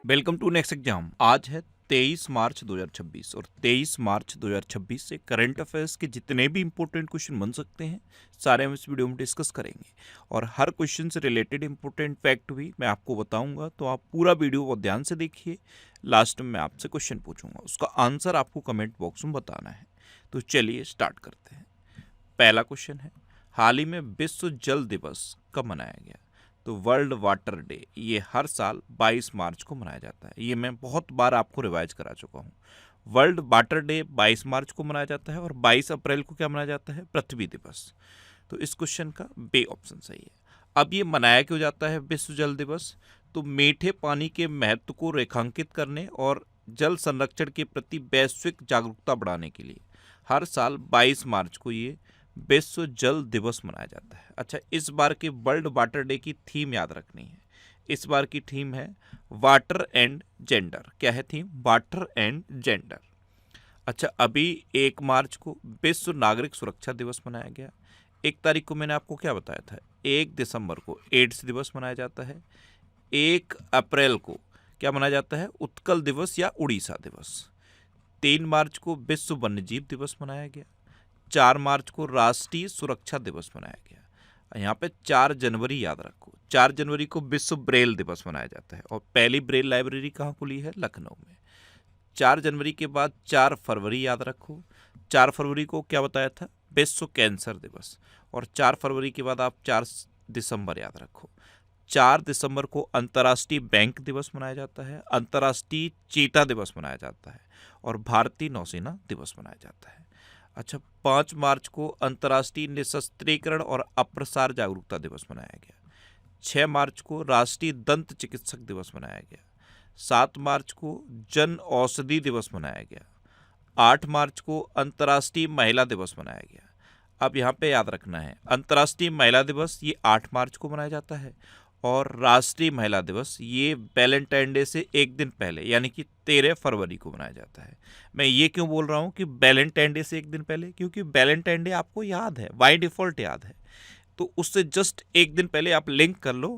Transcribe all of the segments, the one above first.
Welcome to next exam. आज है 23 मार्च 2026 और 23 मार्च 2026 से करंट अफेयर्स के जितने भी इंपॉर्टेंट क्वेश्चन बन सकते हैं सारे हम इस वीडियो में डिस्कस करेंगे और हर क्वेश्चन से रिलेटेड इंपॉर्टेंट फैक्ट भी मैं आपको बताऊंगा, तो आप पूरा वीडियो को ध्यान से देखिए। लास्ट में मैं आपसे क्वेश्चन पूछूंगा, उसका आंसर आपको कमेंट बॉक्स में बताना है। तो चलिए स्टार्ट करते हैं। पहला क्वेश्चन है, हाल ही में विश्व जल दिवस कब मनाया गया? तो वर्ल्ड वाटर डे ये हर साल 22 मार्च को मनाया जाता है। ये मैं बहुत बार आपको रिवाइज करा चुका हूँ। वर्ल्ड वाटर डे 22 मार्च को मनाया जाता है और 22 अप्रैल को क्या मनाया जाता है? पृथ्वी दिवस। तो इस क्वेश्चन का बे ऑप्शन सही है। अब ये मनाया क्यों जाता है विश्व जल दिवस? तो मीठे पानी के महत्व को रेखांकित करने और जल संरक्षण के प्रति वैश्विक जागरूकता बढ़ाने के लिए हर साल 22 मार्च को ये विश्व जल दिवस मनाया जाता है। अच्छा, इस बार के वर्ल्ड वाटर डे की थीम याद रखनी है। इस बार की थीम है वाटर एंड जेंडर। क्या है थीम? Water and gender. अच्छा, अभी 1 मार्च को विश्व नागरिक सुरक्षा दिवस मनाया गया। 1 तारीख को मैंने आपको क्या बताया था? 1 दिसंबर को एड्स दिवस मनाया जाता है। 1 अप्रैल को क्या मनाया जाता है? उत्कल दिवस या उड़ीसा दिवस। 3 मार्च को विश्व वन्यजीव दिवस मनाया गया। 4 मार्च को राष्ट्रीय सुरक्षा दिवस मनाया गया। यहाँ पे 4 जनवरी याद रखो। 4 जनवरी को विश्व ब्रेल दिवस मनाया जाता है और पहली ब्रेल लाइब्रेरी कहाँ खुली है? लखनऊ में। 4 जनवरी के बाद 4 फरवरी याद रखो। 4 फरवरी को क्या बताया था? विश्व कैंसर दिवस। और 4 फरवरी के बाद आप 4 दिसंबर याद रखो। 4 दिसंबर को अंतर्राष्ट्रीय बैंक दिवस मनाया जाता है, अंतर्राष्ट्रीय चीता दिवस मनाया जाता है और भारतीय नौसेना दिवस मनाया जाता है। अच्छा, 5 मार्च को अंतर्राष्ट्रीय निशस्त्रीकरण और अप्रसार जागरूकता दिवस मनाया गया। 6 मार्च को राष्ट्रीय दंत चिकित्सक दिवस मनाया गया। 7 मार्च को जन औषधि दिवस मनाया गया। 8 मार्च को अंतर्राष्ट्रीय महिला दिवस मनाया गया। अब यहाँ पे याद रखना है, अंतर्राष्ट्रीय महिला दिवस ये 8 मार्च को मनाया जाता है और राष्ट्रीय महिला दिवस ये वैलेंटाइन डे से एक दिन पहले यानी कि 13 फरवरी को मनाया जाता है। मैं ये क्यों बोल रहा हूँ कि वैलेंटाइन डे से एक दिन पहले? क्योंकि वैलेंटाइन डे आपको याद है, बाय डिफॉल्ट याद है, तो उससे जस्ट एक दिन पहले आप लिंक कर लो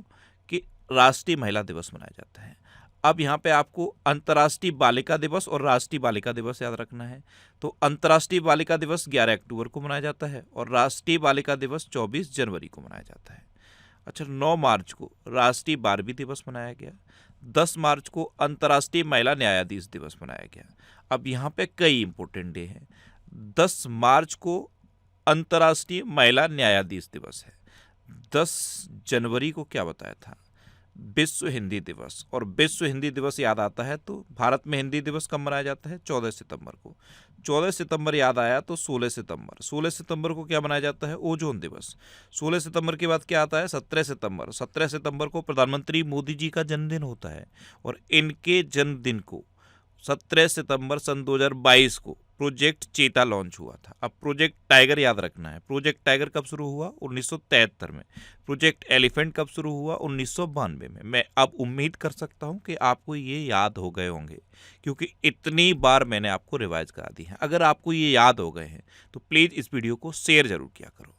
कि राष्ट्रीय महिला दिवस मनाया जाता है। अब यहाँ पे आपको अंतर्राष्ट्रीय बालिका दिवस और राष्ट्रीय बालिका दिवस याद रखना है। तो अंतर्राष्ट्रीय बालिका दिवस 11 अक्टूबर को मनाया जाता है और राष्ट्रीय बालिका दिवस 24 जनवरी को मनाया जाता है। अच्छा, 9 मार्च को राष्ट्रीय बारबी दिवस मनाया गया। 10 मार्च को अंतर्राष्ट्रीय महिला न्यायाधीश दिवस मनाया गया। अब यहाँ पे कई इंपॉर्टेंट डे हैं। 10 मार्च को अंतर्राष्ट्रीय महिला न्यायाधीश दिवस है। 10 जनवरी को क्या बताया था? विश्व हिंदी दिवस। और विश्व हिंदी दिवस याद आता है तो भारत में हिंदी दिवस कब मनाया जाता है? 14 सितंबर को। 14 सितंबर याद आया तो 16 सितंबर। 16 सितंबर को क्या मनाया जाता है? ओजोन दिवस। 16 सितंबर के बाद क्या आता है? 17 सितंबर। 17 सितंबर को प्रधानमंत्री मोदी जी का जन्मदिन होता है और इनके जन्मदिन को 17 सितंबर सन 2022 को प्रोजेक्ट चीता लॉन्च हुआ था। अब प्रोजेक्ट टाइगर याद रखना है। प्रोजेक्ट टाइगर कब शुरू हुआ? 1973 में। प्रोजेक्ट एलिफेंट कब शुरू हुआ? 1992 में। मैं अब उम्मीद कर सकता हूं कि आपको ये याद हो गए होंगे क्योंकि इतनी बार मैंने आपको रिवाइज करा दी है। अगर आपको ये याद हो गए हैं तो प्लीज़ इस वीडियो को शेयर जरूर किया करो।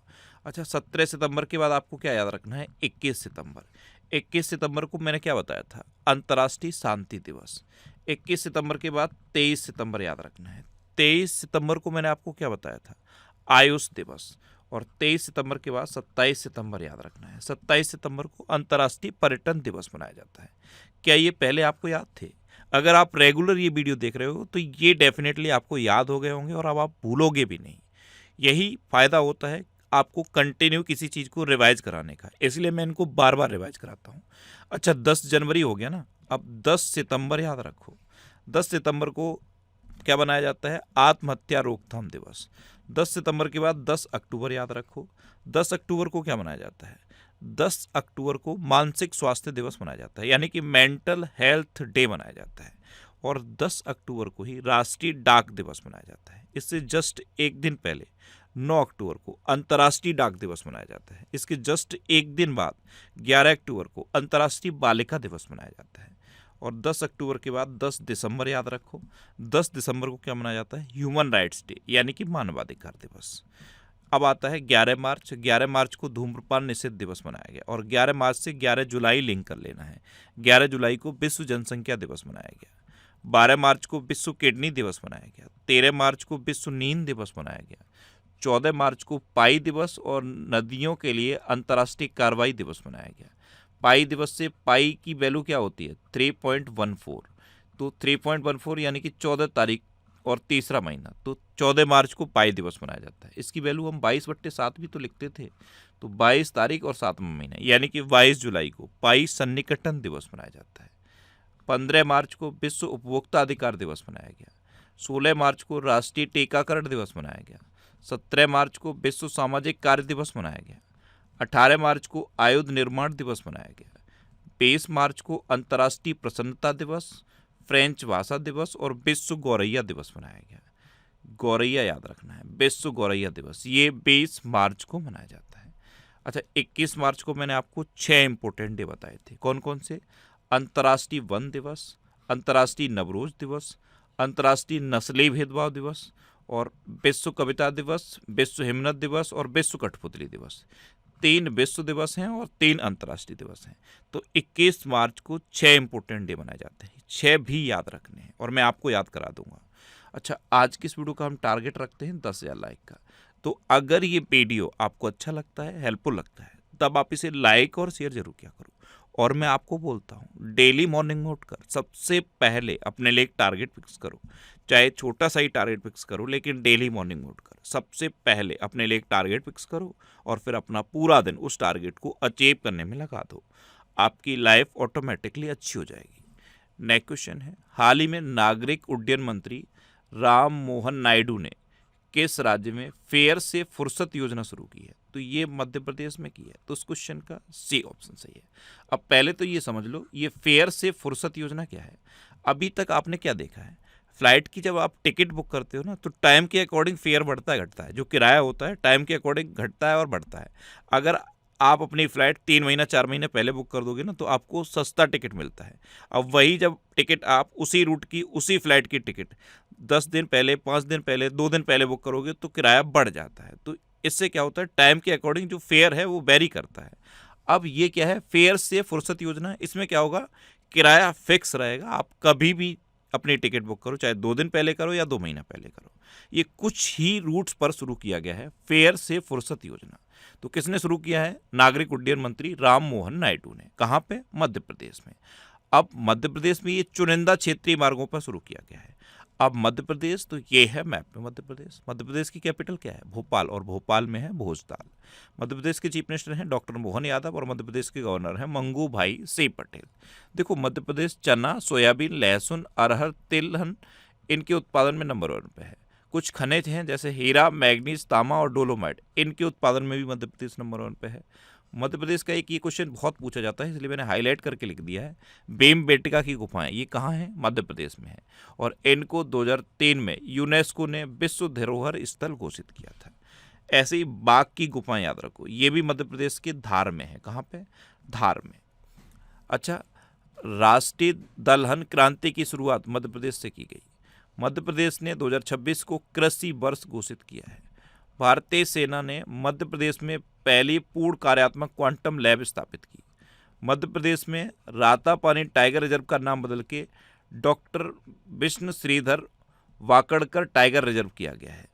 अच्छा, 17 सितंबर के बाद आपको क्या याद रखना है? 21 सितंबर। 21 सितंबर को मैंने क्या बताया था? अंतर्राष्ट्रीय शांति दिवस। 21 सितंबर के बाद 23 सितंबर याद रखना है। 23 सितंबर को मैंने आपको क्या बताया था? आयुष दिवस। और 23 सितंबर के बाद 27 सितंबर याद रखना है। 27 सितंबर को अंतर्राष्ट्रीय पर्यटन दिवस मनाया जाता है। क्या ये पहले आपको याद थे? अगर आप रेगुलर ये वीडियो देख रहे हो तो ये डेफिनेटली आपको याद हो गए होंगे और अब आप भूलोगे भी नहीं। यही फायदा होता है आपको कंटिन्यू किसी चीज़ को रिवाइज कराने का, इसलिए मैं इनको बार बार रिवाइज कराता हूँ। अच्छा, 10 जनवरी हो गया ना। अब 10 सितंबर याद रखो। 10 सितंबर को क्या बनाया जाता है? आत्महत्या रोकथाम दिवस। 10 सितंबर के बाद 10 अक्टूबर याद रखो। 10 अक्टूबर को क्या मनाया जाता है? 10 अक्टूबर को मानसिक स्वास्थ्य दिवस मनाया जाता है यानी कि मेंटल हेल्थ डे मनाया जाता है। और 10 अक्टूबर को ही राष्ट्रीय डाक दिवस मनाया जाता है। इससे जस्ट एक दिन पहले 9 अक्टूबर को अंतर्राष्ट्रीय डाक दिवस मनाया जाता है। इसके जस्ट एक दिन बाद 11 अक्टूबर को अंतर्राष्ट्रीय बालिका दिवस मनाया जाता है। और 10 अक्टूबर के बाद 10 दिसंबर याद रखो। 10 दिसंबर को क्या मनाया जाता है? ह्यूमन राइट्स डे यानी कि मानवाधिकार दिवस। अब आता है 11 मार्च। 11 मार्च को धूम्रपान निषेध दिवस मनाया गया और 11 मार्च से 11 जुलाई लिंक कर लेना है। 11 जुलाई को विश्व जनसंख्या दिवस मनाया गया। 12 मार्च को विश्व किडनी दिवस मनाया गया। 13 मार्च को विश्व नींद दिवस मनाया गया। 14 मार्च को पाई दिवस और नदियों के लिए अंतर्राष्ट्रीय कार्रवाई दिवस मनाया गया। पाई दिवस से पाई की वैल्यू क्या होती है? 3.14। तो 3.14 यानी कि 14 तारीख और तीसरा महीना, तो 14 मार्च को पाई दिवस मनाया जाता है। इसकी वैल्यू हम 22/7 भी तो लिखते थे, तो 22 तारीख और 7वां महीना यानी कि 22 जुलाई को पाई सन्निकटन दिवस मनाया जाता है। 15 मार्च को विश्व उपभोक्ता अधिकार दिवस मनाया गया। 16 मार्च को राष्ट्रीय टीकाकरण दिवस मनाया गया। 17 मार्च को विश्व सामाजिक कार्य दिवस मनाया गया। 18 मार्च को आयुध निर्माण दिवस मनाया गया। 20 मार्च को अंतर्राष्ट्रीय प्रसन्नता दिवस, फ्रेंच भाषा दिवस और विश्व गौरैया दिवस मनाया गया। गौरैया याद रखना है, विश्व गौरैया दिवस ये 20 मार्च को मनाया जाता है। अच्छा, 21 मार्च को मैंने आपको 6 इंपॉर्टेंट डे बताए थे। कौन कौन से? अंतर्राष्ट्रीय वन दिवस, अंतर्राष्ट्रीय नवरोज दिवस, अंतर्राष्ट्रीय नस्ली भेदभाव दिवस और विश्व कविता दिवस, विश्व हिमनद दिवस और विश्व कठपुतली दिवस। 3 विश्व दिवस हैं और 3 अंतर्राष्ट्रीय दिवस हैं। तो 21 मार्च को 6 इंपॉर्टेंट डे मनाए जाते हैं। 6 भी याद रखने हैं और मैं आपको याद करा दूंगा। अच्छा, आज की इस वीडियो का हम टारगेट रखते हैं 10,000 लाइक का। तो अगर ये वीडियो आपको अच्छा लगता है, हेल्पफुल लगता है, तब आप इसे लाइक और शेयर जरूर किया करो। और मैं आपको बोलता हूँ, डेली मॉर्निंग में उठकर सबसे पहले अपने लिए एक टारगेट फिक्स करो। चाहे छोटा सा ही टारगेट फिक्स करो, लेकिन डेली मॉर्निंग में उठकर सबसे पहले अपने लिए एक टारगेट फिक्स करो और फिर अपना पूरा दिन उस टारगेट को अचीव करने में लगा दो। आपकी लाइफ ऑटोमेटिकली अच्छी हो जाएगी। नेक्स्ट क्वेश्चन है, हाल ही में नागरिक उड्डयन मंत्री राम मोहन नायडू ने किस राज्य में फेयर से फुर्सत योजना शुरू की है? तो ये मध्य प्रदेश में की है। तो उस क्वेश्चन का सी ऑप्शन सही है। अब पहले तो ये समझ लो, ये फेयर से फुर्सत योजना क्या है। अभी तक आपने क्या देखा है, फ्लाइट की जब आप टिकट बुक करते हो ना, तो टाइम के अकॉर्डिंग फेयर बढ़ता है घटता है। जो किराया होता है टाइम के अकॉर्डिंग घटता है और बढ़ता है। अगर आप अपनी फ़्लाइट 3 महीना 4 महीने पहले बुक कर दोगे ना, तो आपको सस्ता टिकट मिलता है। अब वही जब टिकट आप उसी रूट की उसी फ्लाइट की टिकट 10 दिन पहले, 5 दिन पहले, 2 दिन पहले बुक करोगे तो किराया बढ़ जाता है। तो इससे क्या होता है, टाइम के अकॉर्डिंग जो फेयर है वो वेरी करता है। अब ये क्या है, फेयर से फुर्सत योजना। इसमें क्या होगा, किराया फिक्स रहेगा। आप कभी भी अपनी टिकट बुक करो, चाहे 2 दिन पहले करो या 2 महीना पहले करो। ये कुछ ही रूट्स पर शुरू किया गया है फेयर से फुर्सत योजना। तो किसने शुरू किया है? नागरिक उड्डयन मंत्री राम मोहन नायडू ने। कहाँ पे? मध्य प्रदेश में। अब मध्य प्रदेश में ये चुनिंदा क्षेत्रीय मार्गों पर शुरू किया गया है। अब मध्य प्रदेश, तो ये है मैप में मध्य प्रदेश। मध्य प्रदेश की कैपिटल क्या है? भोपाल, और भोपाल में है भोजताल। मध्य प्रदेश के चीफ मिनिस्टर हैं डॉक्टर मोहन यादव और मध्य प्रदेश के गवर्नर हैं मंगू भाई सिंह पटेल। देखो, मध्य प्रदेश चना, सोयाबीन, लहसुन, अरहर, तिलहन इनके उत्पादन में नंबर 1 पे है। कुछ खनिज हैं जैसे हीरा, मैग्नीज, तांबा और डोलोमाइट, इनके उत्पादन में भी मध्य प्रदेश नंबर 1 पे है। मध्य प्रदेश का एक ये क्वेश्चन बहुत पूछा जाता है, इसलिए मैंने हाईलाइट करके लिख दिया है। भीमबेटका की गुफाएं, ये कहाँ हैं? मध्य प्रदेश में है। और इनको 2003 में यूनेस्को ने विश्व धरोहर स्थल घोषित किया था। ऐसे ही बाघ की गुफाएं याद रखो, ये भी मध्य प्रदेश के धार में है। कहाँ पे? धार में। अच्छा, राष्ट्रीय दलहन क्रांति की शुरुआत मध्य प्रदेश से की गई। मध्य प्रदेश ने 2026 को कृषि वर्ष घोषित किया है। भारतीय सेना ने मध्य प्रदेश में पहली पूर्ण कार्यात्मक क्वांटम लैब स्थापित की। मध्य प्रदेश में रातापानी टाइगर रिजर्व का नाम बदल के doctor Vishnu Shridhar Wakankar tiger reserve किया गया है।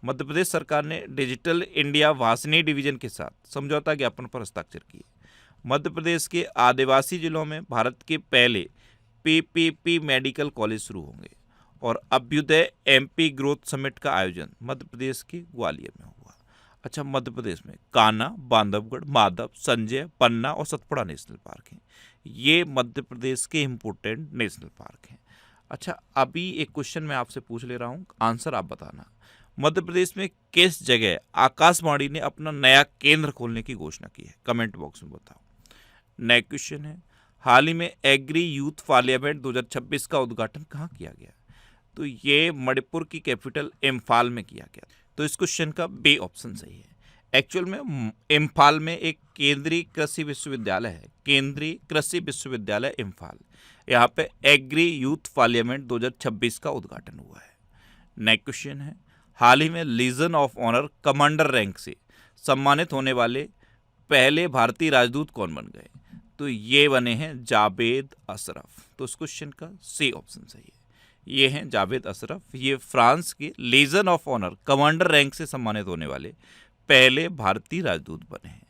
मध्य प्रदेश सरकार ने डिजिटल इंडिया वासनी डिवीजन के साथ समझौता ज्ञापन पर हस्ताक्षर किए। मध्य प्रदेश के आदिवासी जिलों में भारत के पहले पीपीपी मेडिकल कॉलेज शुरू होंगे। और अभ्युदय एमपी ग्रोथ समिट का आयोजन मध्य प्रदेश के ग्वालियर में हुआ। अच्छा, मध्य प्रदेश में कान्हा, बांधवगढ़, माधव, संजय, पन्ना और सतपुड़ा नेशनल पार्क हैं। ये मध्य प्रदेश के इम्पोर्टेंट नेशनल पार्क हैं। अच्छा, अभी एक क्वेश्चन मैं आपसे पूछ ले रहा हूँ, आंसर आप बताना। मध्य प्रदेश में किस जगह आकाशवाणी ने अपना नया केंद्र खोलने की घोषणा की है? कमेंट बॉक्स में बताओ। नेक्स्ट क्वेश्चन है, हाल ही में एग्री यूथ पार्लियामेंट 2026 का उद्घाटन कहाँ किया गया? तो ये मणिपुर की कैपिटल इम्फाल में किया गया। तो इस क्वेश्चन का बी ऑप्शन सही है। एक्चुअल में इम्फाल में एक केंद्रीय कृषि विश्वविद्यालय है, केंद्रीय कृषि विश्वविद्यालय इम्फाल। यहाँ पे एग्री यूथ पार्लियामेंट 2026 का उद्घाटन हुआ है। नेक्स्ट क्वेश्चन है, हाल ही में Legion of Honour commander rank से सम्मानित होने वाले पहले भारतीय राजदूत कौन बन गए? तो ये बने हैं जावेद अशरफ। तो इस क्वेश्चन का सी ऑप्शन सही है, ये हैं जावेद अशरफ। ये फ्रांस के Legion of Honour commander rank से सम्मानित होने वाले पहले भारतीय राजदूत बने हैं।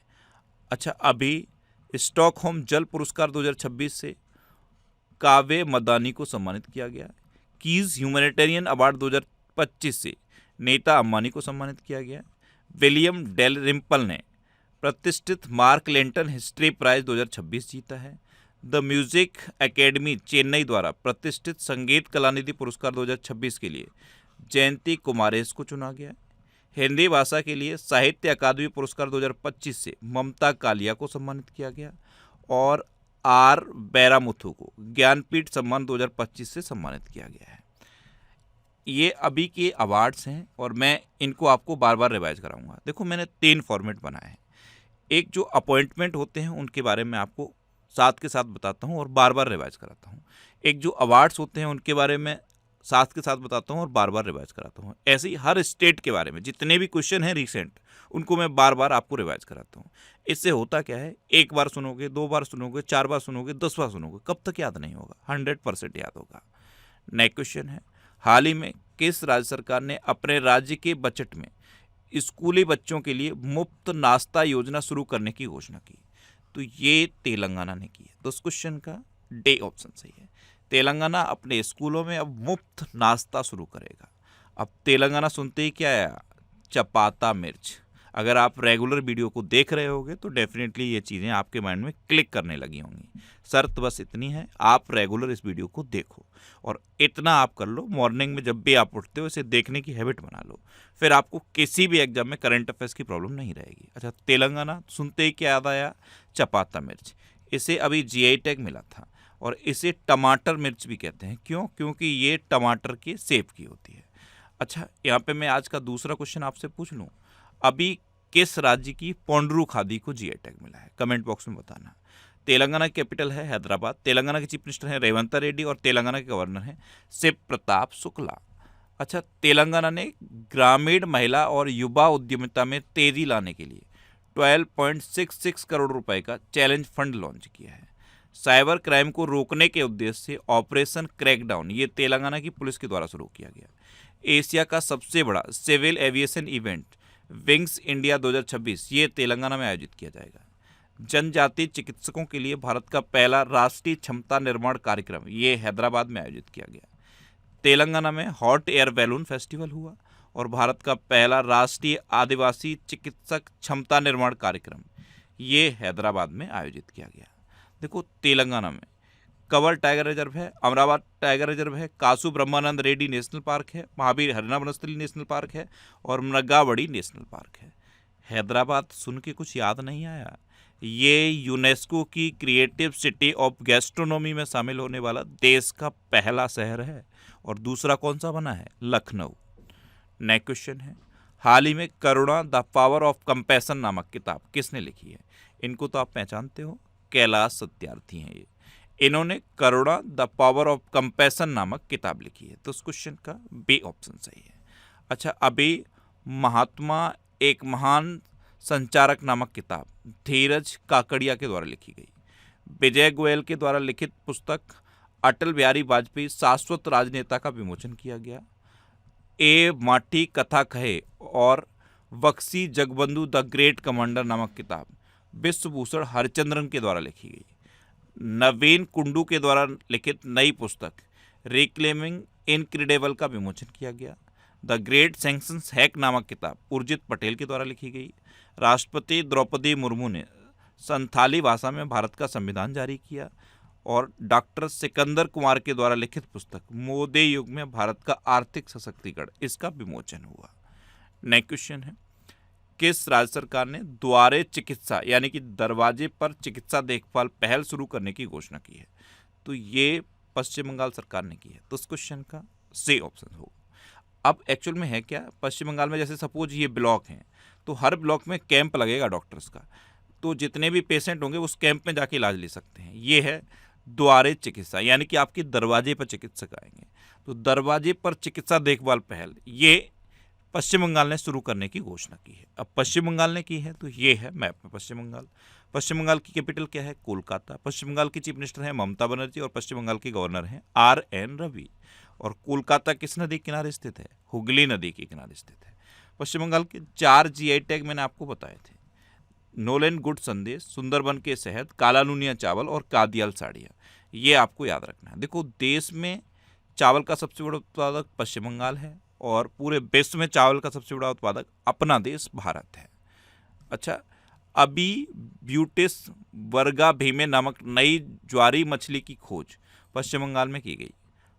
अच्छा, अभी स्टॉकहोम जल पुरस्कार 2026 से कावे मदानी को सम्मानित किया गया। कीज ह्यूमैनिटेरियन अवार्ड 2025 से नीता अंबानी को सम्मानित किया गया। विलियम डेल रिम्पल ने प्रतिष्ठित मार्क लेंटन हिस्ट्री प्राइज 2026 जीता है। द म्यूजिक एकेडमी चेन्नई द्वारा प्रतिष्ठित संगीत कलानिधि पुरस्कार 2026 के लिए जयंती कुमारेश को चुना गया। हिंदी भाषा के लिए साहित्य अकादमी पुरस्कार 2025 से ममता कालिया को सम्मानित किया गया और आर बैरामुथु को ज्ञानपीठ सम्मान 2025 से सम्मानित किया गया है। ये अभी के अवार्ड्स हैं और मैं इनको आपको बार बार रिवाइज कराऊंगा। देखो, मैंने 3 फॉर्मेट बनाए हैं। एक जो अपॉइंटमेंट होते हैं उनके बारे में आपको साथ के साथ बताता हूँ और बार बार रिवाइज कराता हूँ। एक जो अवार्ड्स होते हैं उनके बारे में साथ के साथ बताता हूँ और बार बार रिवाइज कराता हूँ। ऐसे ही हर स्टेट के बारे में जितने भी क्वेश्चन हैं रिसेंट, उनको मैं बार बार आपको रिवाइज कराता हूँ। इससे होता क्या है, एक बार सुनोगे, 2 बार सुनोगे, 4 बार सुनोगे, 10 बार सुनोगे, कब तक याद नहीं होगा? 100% याद होगा। नेक्स्ट क्वेश्चन है, हाल ही में किस राज्य सरकार ने अपने राज्य के बजट में स्कूली बच्चों के लिए मुफ्त नाश्ता योजना शुरू करने की घोषणा की? तो ये तेलंगाना ने की है। तो इस क्वेश्चन का डी ऑप्शन सही है। तेलंगाना अपने स्कूलों में अब मुफ्त नाश्ता शुरू करेगा। अब तेलंगाना सुनते ही क्या आया? चपाता मिर्च। अगर आप रेगुलर वीडियो को देख रहे होगे तो डेफिनेटली ये चीज़ें आपके माइंड में क्लिक करने लगी होंगी। शर्त बस इतनी है, आप रेगुलर इस वीडियो को देखो और इतना आप कर लो, मॉर्निंग में जब भी आप उठते हो इसे देखने की हैबिट बना लो, फिर आपको किसी भी एग्जाम में करंट अफेयर्स की प्रॉब्लम नहीं रहेगी। अच्छा, तेलंगाना सुनते ही क्या याद आया? चपाता मिर्च। इसे अभी जीआई टैग मिला था और इसे टमाटर मिर्च भी कहते हैं। क्यों? क्योंकि ये टमाटर के शेप की होती है। अच्छा, यहाँ पे मैं आज का दूसरा क्वेश्चन आपसे पूछ लूँ, अभी किस राज्य की पोंड्रू खादी को जीआई टैग मिला है? कमेंट बॉक्स में बताना। तेलंगाना की कैपिटल है हैदराबाद, तेलंगाना के चीफ मिनिस्टर हैं रेवंत रेड्डी और तेलंगाना के गवर्नर हैं शिव प्रताप शुक्ला। अच्छा, तेलंगाना ने ग्रामीण महिला और युवा उद्यमिता में तेजी लाने के लिए 12.66 करोड़ रुपए का चैलेंज फंड लॉन्च किया है। साइबर क्राइम को रोकने के उद्देश्य से ऑपरेशन क्रैकडाउन ये तेलंगाना की पुलिस के द्वारा शुरू किया गया। एशिया का सबसे बड़ा civil aviation event Wings India 2026 ये तेलंगाना में आयोजित किया जाएगा। जनजातीय चिकित्सकों के लिए भारत का पहला राष्ट्रीय क्षमता निर्माण कार्यक्रम ये हैदराबाद में आयोजित किया गया। तेलंगाना में हॉट एयर बैलून फेस्टिवल हुआ और भारत का पहला राष्ट्रीय आदिवासी चिकित्सक क्षमता निर्माण कार्यक्रम ये हैदराबाद में आयोजित किया गया। देखो, तेलंगाना में कवर टाइगर रिजर्व है, अमरावती टाइगर रिजर्व है, कासु ब्रह्मानंद रेड्डी नेशनल पार्क है, महावीर हरिना वनस्थली नेशनल पार्क है और मृगावड़ी नेशनल पार्क है। हैदराबाद सुन के कुछ याद नहीं आया? ये यूनेस्को की क्रिएटिव सिटी ऑफ गैस्ट्रोनॉमी में शामिल होने वाला देश का पहला शहर है। और दूसरा कौन सा बना है? लखनऊ। नेक्स्ट क्वेश्चन है, हाल ही में करुणा द पावर ऑफ कंपैशन नामक किताब किसने लिखी है? इनको तो आप पहचानते हो, कैलाश सत्यार्थी हैं ये। इन्होंने करुणा द पावर ऑफ कंपैशन नामक किताब लिखी है। तो उस क्वेश्चन का बी ऑप्शन सही है। अच्छा, अभी महात्मा एक महान संचारक नामक किताब धीरज काकड़िया के द्वारा लिखी गई। विजय गोयल के द्वारा लिखित पुस्तक अटल बिहारी वाजपेयी शाश्वत राजनेता का विमोचन किया गया। ए माटी कथा कहे और Baxi Jagabandhu the Great Commander नामक किताब विश्वभूषण हरिचंद्रन के द्वारा लिखी गई। नवीन कुंडू के द्वारा लिखित नई पुस्तक रिक्लेमिंग इनक्रेडिबल का विमोचन किया गया। द ग्रेट सैंक्शंस हैक नामक किताब उर्जित पटेल के द्वारा लिखी गई। राष्ट्रपति द्रौपदी मुर्मू ने संथाली भाषा में भारत का संविधान जारी किया और डॉक्टर सिकंदर कुमार के द्वारा लिखित पुस्तक मोदी युग में भारत का आर्थिक सशक्तिकरण इसका विमोचन हुआ। नेक्स्ट क्वेश्चन है, किस राज्य सरकार ने द्वारे चिकित्सा यानी कि दरवाजे पर चिकित्सा देखभाल पहल शुरू करने की घोषणा की है? तो ये पश्चिम बंगाल सरकार ने की है। तो इस क्वेश्चन का सी ऑप्शन होगा। अब एक्चुअल में है क्या, पश्चिम बंगाल में जैसे सपोज ये ब्लॉक हैं तो हर ब्लॉक में कैंप लगेगा डॉक्टर्स का, तो जितने भी पेशेंट होंगे उस कैंप में जाके इलाज ले सकते हैं। ये है द्वारे चिकित्सा यानी कि आपके दरवाजे पर चिकित्सक आएंगे। तो दरवाजे पर चिकित्सा देखभाल पहल ये पश्चिम बंगाल ने शुरू करने की घोषणा की है। अब पश्चिम बंगाल ने की है तो ये है मैप में पश्चिम बंगाल। पश्चिम बंगाल की कैपिटल क्या है? कोलकाता। पश्चिम बंगाल की चीफ मिनिस्टर है ममता बनर्जी और पश्चिम बंगाल के गवर्नर हैं RN रवि। और कोलकाता किस नदी के किनारे स्थित है? हुगली नदी के किनारे स्थित है। पश्चिम बंगाल के 4 GI टैग मैंने आपको बताए थे, नोलेन गुड संदेश, सुंदरबन के शहद, काला नूनिया चावल और कादियाल साड़ियाँ। ये आपको याद रखना है। देखो, देश में चावल का सबसे बड़ा उत्पादक पश्चिम बंगाल है और पूरे विश्व में चावल का सबसे बड़ा उत्पादक अपना देश भारत है। अच्छा, अभी ब्यूटिस वर्गा भीमे नामक नई ज्वारी मछली की खोज पश्चिम बंगाल में की गई।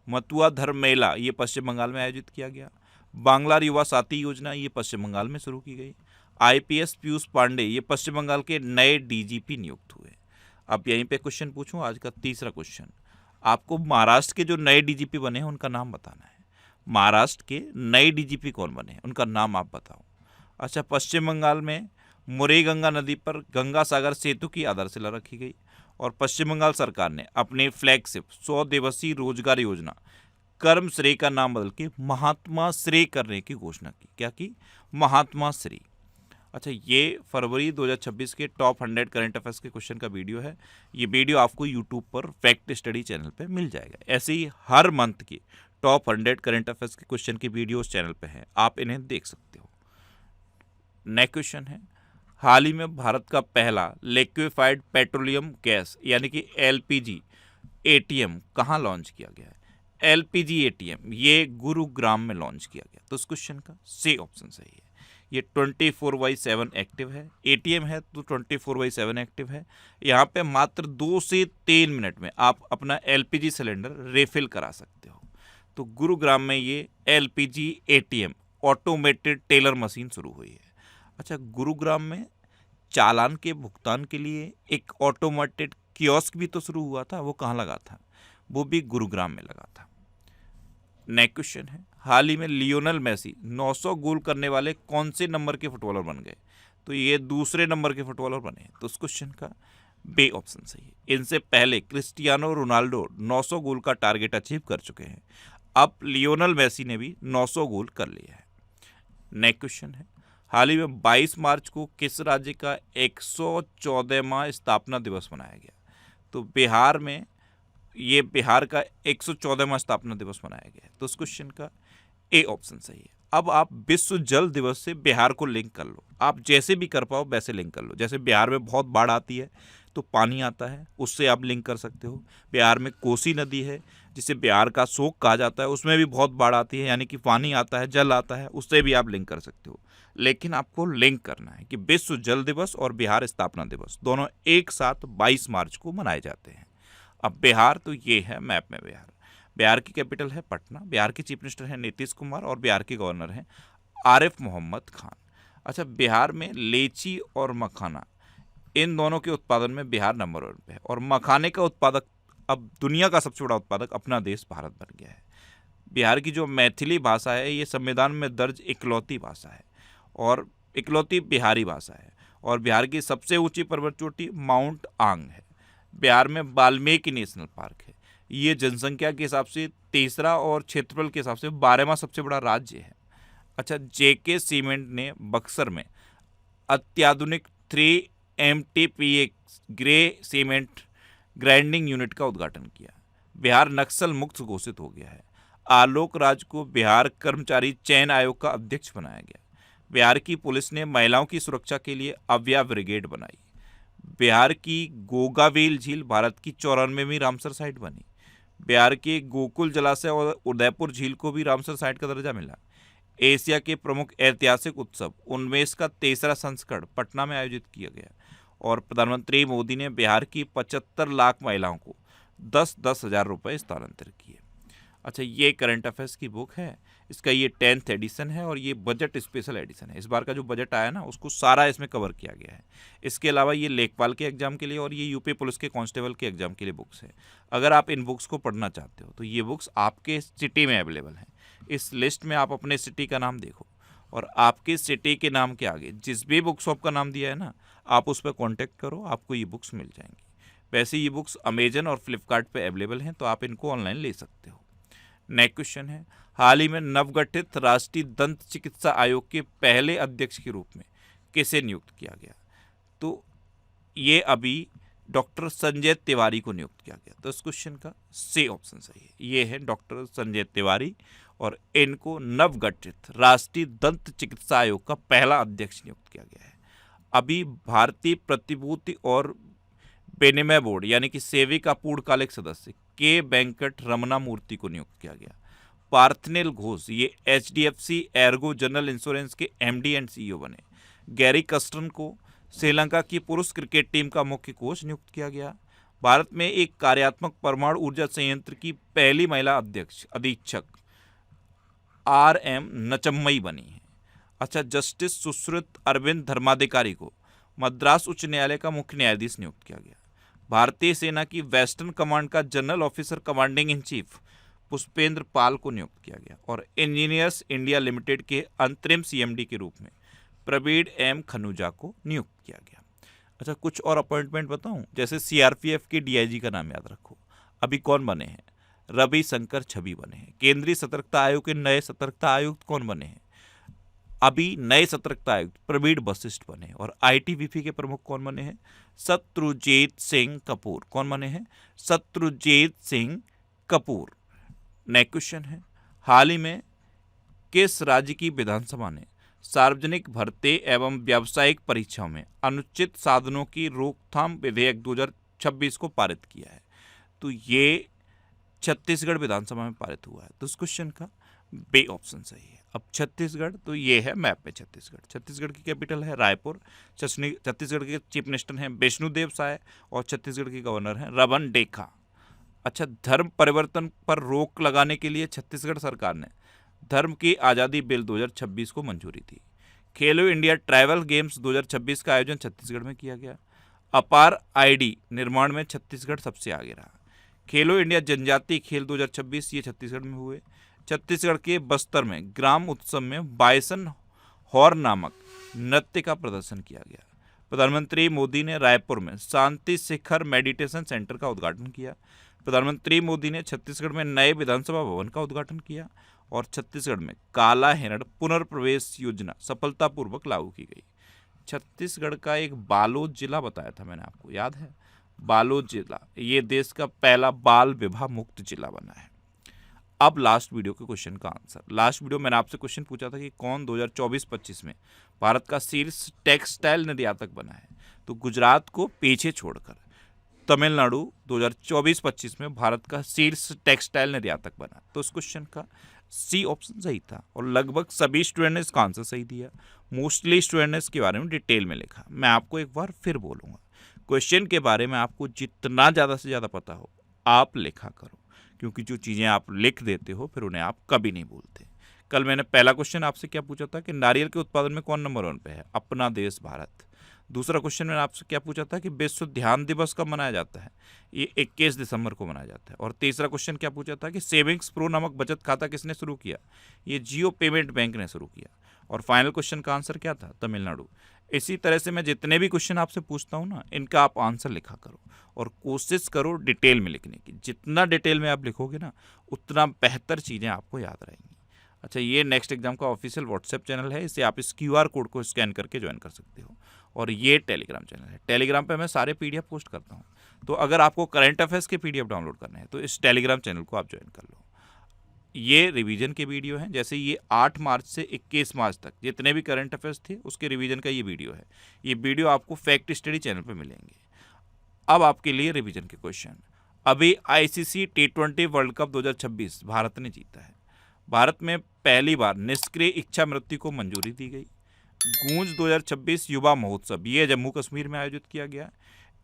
मतुआ धर्म मेला ये पश्चिम बंगाल में आयोजित किया गया। बांग्ला युवा साथी योजना ये पश्चिम बंगाल में शुरू की गई। IPS पीयूष पांडे ये पश्चिम बंगाल के नए DGP नियुक्त हुए। अब यहीं पे क्वेश्चन पूछूं, आज का तीसरा क्वेश्चन, आपको महाराष्ट्र के जो नए DGP बने हैं उनका नाम बताना है। महाराष्ट्र के नए DGP कौन बने हैं, उनका नाम आप बताओ। अच्छा, पश्चिम बंगाल में मुरेगंगा नदी पर गंगा सागर सेतु की आधारशिला रखी गई और पश्चिम बंगाल सरकार ने अपनी फ्लैगशिप 100 दिवसीय रोजगार योजना कर्म श्री का नाम बदल के महात्मा श्री करने की घोषणा की। क्या की? महात्मा श्री। अच्छा, ये फरवरी 2026 के टॉप 100 करंट अफेयर्स के क्वेश्चन का वीडियो है। ये वीडियो आपको यूट्यूब पर फैक्ट स्टडी चैनल पे मिल जाएगा। ऐसे ही हर मंथ की टॉप 100 करंट अफेयर्स के क्वेश्चन की वीडियो उस चैनल पे है, आप इन्हें देख सकते हो। नेक्स्ट क्वेश्चन है, हाल ही में भारत का पहला लिक्विफाइड पेट्रोलियम गैस यानी कि LPG ATM कहाँ लॉन्च किया गया है? LPG ATM ये गुरुग्राम में लॉन्च किया गया। तो इस क्वेश्चन का C ऑप्शन सही है। ये 24/7 एक्टिव है। ATM है तो 24/7 एक्टिव है। यहाँ पे मात्र 2 से 3 मिनट में आप अपना LPG सिलेंडर रिफिल करा सकते हो। तो गुरुग्राम में ये LPG ATM automated teller machine शुरू हुई है। अच्छा, गुरुग्राम में चालान के भुगतान के लिए एक ऑटोमेटेड कियोस्क भी तो शुरू हुआ था, वो कहाँ लगा था? वो भी गुरुग्राम में लगा था। नेक्स्ट क्वेश्चन है, हाल ही में लियोनेल मेसी 900 गोल करने वाले कौन से नंबर के फुटबॉलर बन गए? तो ये दूसरे नंबर के फुटबॉलर बने। तो उस क्वेश्चन का बी ऑप्शन सही है। इनसे पहले क्रिस्टियानो रोनाल्डो 900 गोल का टारगेट अचीव कर चुके हैं। अब लियोनेल मेसी ने भी 900 गोल कर लिया है। नेक्स्ट क्वेश्चन है, हाल ही में 22 मार्च को किस राज्य का 114वां स्थापना दिवस मनाया गया? तो बिहार में ये बिहार का 114वां स्थापना दिवस मनाया गया है। तो उस क्वेश्चन का ए ऑप्शन सही है। अब आप विश्व जल दिवस से बिहार को लिंक कर लो, आप जैसे भी कर पाओ वैसे लिंक कर लो। जैसे बिहार में बहुत बाढ़ आती है तो पानी आता है, उससे आप लिंक कर सकते हो। बिहार में कोसी नदी है जिसे बिहार का शोक कहा जाता है, उसमें भी बहुत बाढ़ आती है, यानी कि पानी आता है, जल आता है, उससे भी आप लिंक कर सकते हो। लेकिन आपको लिंक करना है कि विश्व जल दिवस और बिहार स्थापना दिवस दोनों एक साथ 22 मार्च को मनाए जाते हैं। अब बिहार तो ये है मैप में बिहार। बिहार की कैपिटल है पटना। बिहार के चीफ मिनिस्टर हैं नीतीश कुमार और बिहार के गवर्नर हैं आरिफ मोहम्मद खान। अच्छा, बिहार में लीची और मखाना इन दोनों के उत्पादन में बिहार नंबर 1 पे है और मखाने का उत्पादक अब दुनिया का सबसे बड़ा उत्पादक अपना देश भारत बन गया है। बिहार की जो मैथिली भाषा है ये संविधान में दर्ज इकलौती भाषा है और इकलौती बिहारी भाषा है। और बिहार की सबसे ऊंची पर्वत चोटी माउंट आंग है। बिहार में वाल्मीकि नेशनल पार्क है। ये जनसंख्या के हिसाब से तीसरा और क्षेत्रफल के हिसाब से 12वां सबसे बड़ा राज्य है। अच्छा, JK सीमेंट ने बक्सर में अत्याधुनिक 3 MTPA grey cement grinding unit का उद्घाटन किया। बिहार नक्सल मुक्त घोषित हो गया है। आलोक राज को बिहार कर्मचारी चयन आयोग का अध्यक्ष बनाया गया। बिहार की पुलिस ने महिलाओं की सुरक्षा के लिए अव्या ब्रिगेड बनाई। बिहार की गोगावेल झील भारत की 94वीं रामसर साइट बनी। बिहार के गोकुल जलाशय और उदयपुर झील को भी रामसर साइट का दर्जा मिला। एशिया के प्रमुख ऐतिहासिक उत्सव उनमें का 3रा संस्करण पटना में आयोजित किया गया और प्रधानमंत्री मोदी ने बिहार की 75 लाख महिलाओं को 10-10 हज़ार रुपये स्थानांतरित किए। अच्छा, ये करंट अफेयर्स की बुक है, इसका ये 10th एडिशन है और ये बजट स्पेशल एडिशन है। इस बार का जो बजट आया ना उसको सारा इसमें कवर किया गया है। इसके अलावा ये लेखपाल के एग्जाम के लिए और ये यूपी पुलिस के कांस्टेबल के एग्जाम के लिए बुक्स है। अगर आप इन बुक्स को पढ़ना चाहते हो तो ये बुक्स आपके सिटी में अवेलेबल हैं। इस लिस्ट में आप अपने सिटी का नाम देखो और आपके सिटी के नाम के आगे जिस भी बुक शॉप का नाम दिया है ना, आप उस पर कॉन्टैक्ट करो, आपको ये बुक्स मिल जाएंगी। वैसे ये बुक्स अमेजन और फ्लिपकार्ट पे अवेलेबल हैं, तो आप इनको ऑनलाइन ले सकते हो। नेक्स्ट क्वेश्चन है, हाल ही में नवगठित राष्ट्रीय दंत चिकित्सा आयोग के पहले अध्यक्ष के रूप में किसे नियुक्त किया गया? तो ये अभी डॉक्टर संजय तिवारी को नियुक्त किया गया। तो इस क्वेश्चन का सी ऑप्शन सही है। ये है डॉक्टर संजय तिवारी और इनको नवगठित राष्ट्रीय दंत चिकित्सा आयोग का पहला अध्यक्ष नियुक्त किया गया है। अभी भारतीय प्रतिभूति और विनिमय बोर्ड यानी कि सेवी का पूर्णकालिक सदस्य के वेंकट रमना मूर्ति को नियुक्त किया गया। पार्थनेल घोष ये HDFC एर्गो जनरल इंश्योरेंस के MD एंड CEO बने। गैरी कस्टन को श्रीलंका की पुरुष क्रिकेट टीम का मुख्य कोच नियुक्त किया गया। भारत में एक कार्यात्मक परमाणु ऊर्जा संयंत्र की पहली महिला अधीक्षक RM नचम्मई बनी है। अच्छा, जस्टिस सुश्रुत अरविंद धर्माधिकारी को मद्रास उच्च न्यायालय का मुख्य न्यायाधीश नियुक्त किया गया। भारतीय सेना की वेस्टर्न कमांड का general officer commanding in chief Pushpendra Pal को नियुक्त किया गया और इंजीनियर्स इंडिया लिमिटेड के अंतरिम CMD के रूप में प्रवीण M खनुजा को नियुक्त किया गया। अच्छा, कुछ और अपॉइंटमेंट बताऊं, जैसे CRPF के DIG का नाम याद रखो। अभी कौन बने हैं? रवि शंकर छवि बने हैं। केंद्रीय सतर्कता आयोग के नए सतर्कता आयुक्त कौन बने हैं? अभी नए सतर्कता आयुक्त प्रवीण वशिष्ठ बने। और ITBP के प्रमुख कौन बने हैं? शत्रुजीत सिंह कपूर। कौन बने हैं? शत्रुजीत सिंह कपूर। नेक्स्ट क्वेश्चन है, हाल ही में किस राज्य की विधानसभा ने सार्वजनिक भर्ती एवं व्यावसायिक परीक्षाओं में अनुचित साधनों की रोकथाम विधेयक 2026 को पारित किया है? तो ये छत्तीसगढ़ विधानसभा में पारित हुआ है। तो इस क्वेश्चन का बी ऑप्शन सही है। अब छत्तीसगढ़, तो ये है मैप में छत्तीसगढ़ की कैपिटल है रायपुर। छत्तीसगढ़ के चीफ मिनिस्टर हैं विष्णुदेव साय और छत्तीसगढ़ के गवर्नर हैं रमन डेका। अच्छा, धर्म परिवर्तन पर रोक लगाने के लिए छत्तीसगढ़ सरकार ने धर्म की आज़ादी बिल 2026 को मंजूरी दी। खेलो इंडिया ट्राइबल गेम्स 2026 का आयोजन छत्तीसगढ़ में किया गया। अपार ID निर्माण में छत्तीसगढ़ सबसे आगे रहा। खेलो इंडिया जनजातीय खेल 2026 ये छत्तीसगढ़ में हुए। छत्तीसगढ़ के बस्तर में ग्राम उत्सव में बाइसन हॉर्न नामक नृत्य का प्रदर्शन किया गया। प्रधानमंत्री मोदी ने रायपुर में शांति शिखर मेडिटेशन सेंटर का उद्घाटन किया। प्रधानमंत्री मोदी ने छत्तीसगढ़ में नए विधानसभा भवन का उद्घाटन किया और छत्तीसगढ़ में काला हिरण पुनर्प्रवेश योजना सफलतापूर्वक लागू की गई। छत्तीसगढ़ का एक बालोद जिला बताया था मैंने आपको, याद है? बालोद जिला ये देश का पहला बाल विवाह मुक्त जिला बना है। अब लास्ट वीडियो के क्वेश्चन का आंसर। लास्ट वीडियो मैंने आपसे क्वेश्चन पूछा था कि कौन 2024-25 में भारत का शीर्ष टेक्सटाइल निर्यातक बना है? तो गुजरात को पीछे छोड़कर तमिलनाडु 2024-25 में भारत का शीर्ष टेक्सटाइल निर्यातक बना। तो इस क्वेश्चन का सी ऑप्शन सही था और लगभग सभी स्टूडेंट ने इसका आंसर सही दिया। मोस्टली स्टूडेंट ने इसके बारे में डिटेल में लिखा। मैं आपको एक बार फिर बोलूँगा, क्वेश्चन के बारे में आपको जितना ज़्यादा से ज़्यादा पता हो आप लिखा करो, क्योंकि जो चीज़ें आप लिख देते हो फिर उन्हें आप कभी नहीं भूलते। कल मैंने पहला क्वेश्चन आपसे क्या पूछा था कि नारियल के उत्पादन में कौन नंबर 1 पे है? अपना देश भारत। दूसरा क्वेश्चन मैंने आपसे क्या पूछा था कि विश्व ध्यान दिवस कब मनाया जाता है? ये 21 दिसंबर को मनाया जाता है। और तीसरा क्वेश्चन क्या पूछा था कि सेविंग्स प्रो नामक बचत खाता किसने शुरू किया? ये जियो पेमेंट बैंक ने शुरू किया। और फाइनल क्वेश्चन का आंसर क्या था? तमिलनाडु। इसी तरह से मैं जितने भी क्वेश्चन आपसे पूछता हूँ ना, इनका आप आंसर लिखा करो और कोशिश करो डिटेल में लिखने की। जितना डिटेल में आप लिखोगे ना उतना बेहतर चीज़ें आपको याद रहेंगी। अच्छा, ये नेक्स्ट एग्जाम का ऑफिशियल व्हाट्सएप चैनल है, इसे आप इस QR कोड को स्कैन करके ज्वाइन कर सकते हो। और ये टेलीग्राम चैनल है, टेलीग्राम पे मैं सारे PDF पोस्ट करता हूँ। तो अगर आपको करंट अफेयर्स के PDF डाउनलोड करने हैं तो इस टेलीग्राम चैनल को आप ज्वाइन कर लो। ये रिवीजन के वीडियो हैं, जैसे ये 8 मार्च से 21 मार्च तक जितने भी करंट अफेयर्स थे उसके रिवीजन का ये वीडियो है। ये वीडियो आपको फैक्ट स्टडी चैनल पर मिलेंगे। अब आपके लिए रिवीजन के क्वेश्चन। अभी ICC T20 world cup 2026 Bharat ने जीता है। भारत में पहली बार निष्क्रिय इच्छा मृत्यु को मंजूरी दी गई। गूंज 2026 युवा महोत्सव ये जम्मू कश्मीर में आयोजित किया गया।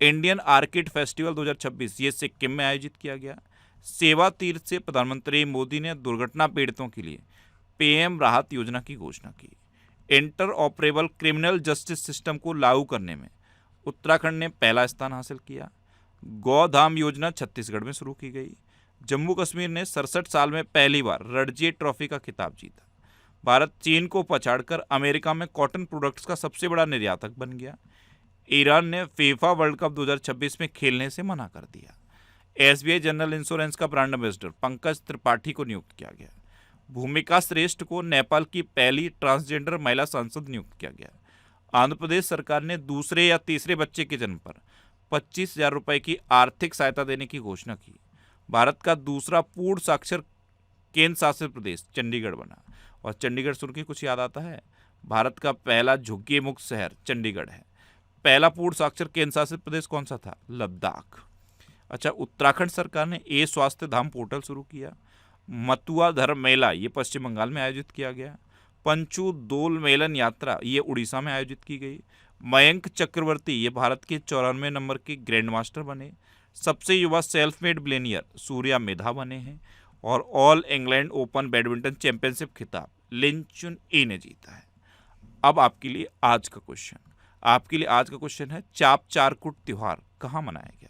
इंडियन आर्किड फेस्टिवल 2026 ये सिक्किम में आयोजित किया गया। सेवा तीर्थ से प्रधानमंत्री मोदी ने दुर्घटना पीड़ितों के लिए PM राहत योजना की घोषणा की। Inter operable criminal justice system को लागू करने में उत्तराखंड ने पहला स्थान हासिल किया। गौधाम योजना छत्तीसगढ़ में शुरू की गई। जम्मू कश्मीर ने 67 साल में पहली बार रणजी ट्रॉफी का खिताब जीता। भारत चीन को पछाड़कर अमेरिका में कॉटन प्रोडक्ट्स का सबसे बड़ा निर्यातक बन गया। ईरान ने फीफा वर्ल्ड कप 2026 में खेलने से मना कर दिया। SBI जनरल इंश्योरेंस का ब्रांड एम्बेसडर पंकज त्रिपाठी को नियुक्त किया गया। भूमिका श्रेष्ठ को नेपाल की पहली ट्रांसजेंडर महिला सांसद नियुक्त किया गया। आंध्र प्रदेश सरकार ने दूसरे या तीसरे बच्चे के जन्म पर 25,000 रुपए की आर्थिक सहायता देने की घोषणा की। भारत का दूसरा पूर्ण साक्षर केंद्र शासित प्रदेश चंडीगढ़ बना। और चंडीगढ़ सुन के कुछ याद आता है? भारत का पहला झुग्गी मुक्त शहर चंडीगढ़ है। पहला पूर्ण साक्षर केंद्र शासित प्रदेश कौन सा था? लद्दाख। अच्छा, उत्तराखंड सरकार ने स्वास्थ्य धाम पोर्टल शुरू किया। मतुआ धर्म मेला ये पश्चिम बंगाल में आयोजित किया गया। पंचू दोल मेलन यात्रा ये उड़ीसा में आयोजित की गई। मयंक चक्रवर्ती ये भारत के 94 नंबर के ग्रैंड मास्टर बने। सबसे युवा सेल्फ मेड बिलियनियर सूर्या मेधा बने हैं। और all England open badminton championship खिताब लिन चुन ई ने जीता है। अब आपके लिए आज का क्वेश्चन है चाप चारकुट त्योहार कहाँ मनाया गया?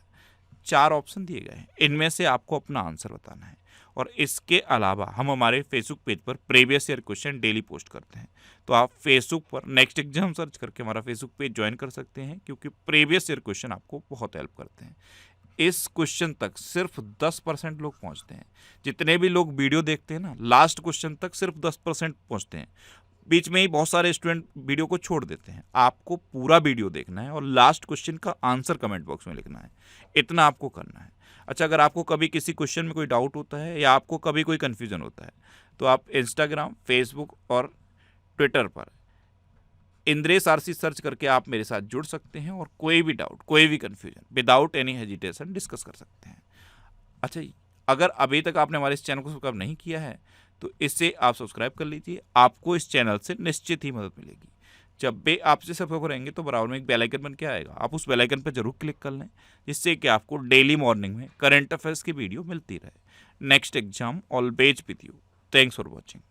4 ऑप्शन दिए गए हैं, इनमें से आपको अपना आंसर बताना है। और इसके अलावा हम हमारे फेसबुक पेज पर previous year question daily post करते हैं, तो आप फेसबुक पर नेक्स्ट एग्जाम सर्च करके हमारा फेसबुक पेज ज्वाइन कर सकते हैं, क्योंकि प्रीवियस ईयर क्वेश्चन आपको बहुत हेल्प करते हैं। इस क्वेश्चन तक सिर्फ 10% लोग पहुंचते हैं। जितने भी लोग वीडियो देखते हैं ना, लास्ट क्वेश्चन तक सिर्फ 10% पहुंचते हैं। बीच में ही बहुत सारे स्टूडेंट वीडियो को छोड़ देते हैं। आपको पूरा वीडियो देखना है और लास्ट क्वेश्चन का आंसर कमेंट बॉक्स में लिखना है, इतना आपको करना है। अच्छा, अगर आपको कभी किसी क्वेश्चन में कोई डाउट होता है या आपको कभी कोई कन्फ्यूजन होता है, तो आप इंस्टाग्राम, फेसबुक और ट्विटर पर इंद्रेश आरसी सर्च करके आप मेरे साथ जुड़ सकते हैं और कोई भी डाउट, कोई भी confusion without any hesitation discuss कर सकते हैं। अच्छा, अगर अभी तक आपने हमारे इस चैनल को सब्सक्राइब नहीं किया है तो इसे आप सब्सक्राइब कर लीजिए, आपको इस चैनल से निश्चित ही मदद मिलेगी। जब भी आपसे सब्सक्राइब करेंगे तो बराबर में एक बेल आइकन बन के आएगा, आप उस बेल आइकन पर जरूर क्लिक कर लें, जिससे कि आपको डेली मॉर्निंग में करंट अफेयर्स की वीडियो मिलती रहे। Next exam always with you. Thanks for watching.